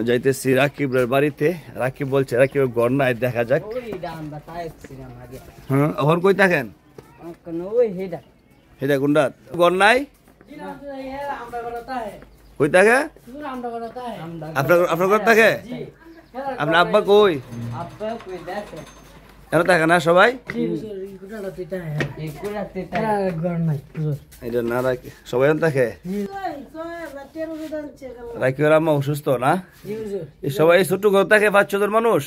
যাইতেছি রাকিবের বাড়িতে। রাকিব বলছে রাকিবের ঘর নাই, দেখা যাক। এখন কই থাকেন? হেডা কোনটা ঘর নাই? কই থাকে? আপনার ঘর থাকে? আপনার আব্বা কই? এরা থাকে না সবাই? সবাই থাকে? রাকিবের আম্মা অসুস্থ না? সবাই ছোট ঘর থাকে, 5-6 জন মানুষ।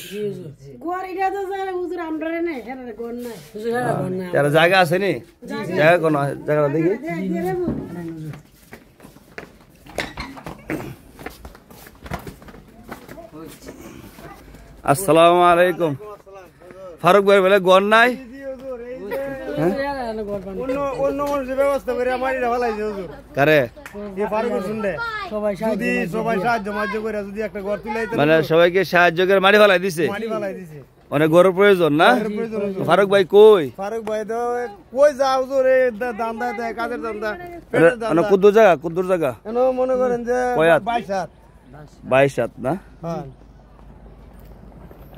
জায়গা আছে নি? জায়গা কোন জায়গা দেখি। আসসালামু আলাইকুম। ফারুক ভাই বলে ঘর নাই? মানে সবাইকে সাহায্য করে মারি ফেলাই দিছে, অনেক ঘরের প্রয়োজন না? ফারুক ভাই কই? ফারুক ভাই তো কই যাও দান্দা দেয়, কাজের দান্দা। কুদ্দুর জায়গা মনে করেন যে 22 হাত না?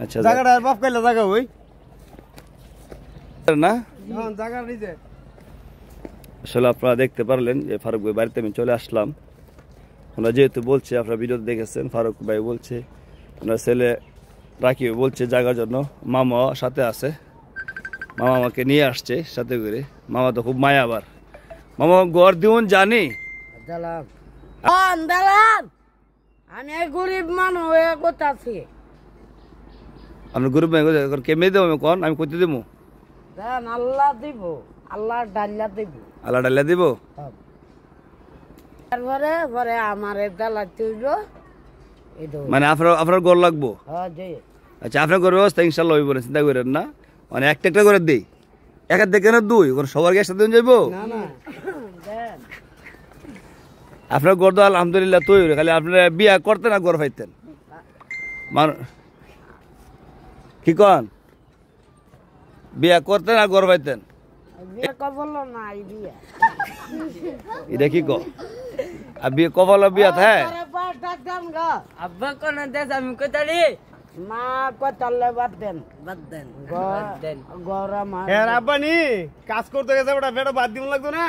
আচ্ছা, জায়গাটা বাপ কাইলা জায়গা ওই না? জায়গা নিচে। আসলে আপনারা দেখতে পারলেন যে ফারুক ভাই বাড়িতে আমি চলে আসলাম। ওনারা যেহেতু বলছে, আপনারা ভিডিও দেখেছেন, ফারুক ভাই বলছে ওনার ছেলে রাকিব বলছে জায়গার জন্য। মামা সাথে আছে, মামা আমাকে নিয়ে আসছে সাথে করে। মামা তো খুব মায়া। আবার মামা ঘর দিউন জানি আমি গরিব মানুষ করতেছি। আপনার গরিব কেমনি দেবো কন? আমি করতে দেবো? আল্লাহ দিব, আল্লাহ ডাল্লা দিব। আল্লাহ ডাল্লা দিব? তারপরে পরে আমার ডালা তুইব। মানে আপনার ঘর লাগবো? আচ্ছা, আপনার ঘরের ব্যবস্থা ইনশাল্লাহ হইব না, চিন্তা করেন না। মানে একটা করে দিই, এক দেখে না দুই, সবার একসাথে যাইবো? আপনার ঘর তো আলহামদুলিল্লাহ তৈরি, খালি আপনারা বিয়া করতেন না ঘর পাইতেন। কি কন? বিয়া করতেন আর ঘর পাইতেন? এটা কি কর? আর বিয়ে কপাল বিয়া থাকে? আব্বা কোন দেশ আমি কোথালি মা কোথালে বাদ দেন গরমা। আব্বা নি কাজ করতে গেছে, ওটা বেটা বাদ দিব লাগতো না?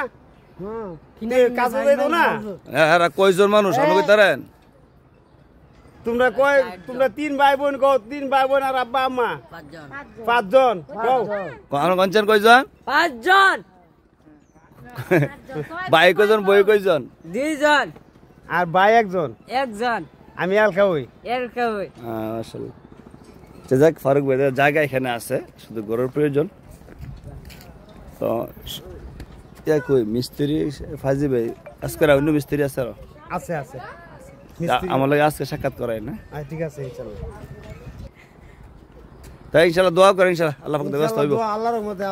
কাজ করতে না? কয়জন মানুষ আমাকে তারেন? তোমরা 3 ভাই বোন কও, 3 ভাই বোন আর আব্বা আম্মা 5 জন। কঞ্চন কয়জন? 5 জন। ভাই কয়জন, বই কয়জন? 2 জন। আর ভাই একজন। আমি এলকা হই। আসলে যাক, ফারুক ভাই জায়গা এখানে আছে, শুধু ঘরের প্রয়োজন। তো কই মিস্ত্রি ফাজি ভাই আজকে অন্য মিস্ত্রি আছে? আছে আমার লাগে আজকে সাক্ষাৎ করাই না? ঠিক আছে ইনশাআল্লাহ। তাই ইনশাআল্লাহ দোয়া করেন, ইনশাআল্লাহ আল্লাহ পাক ব্যবস্থা হইব। আল্লাহর রহমতে।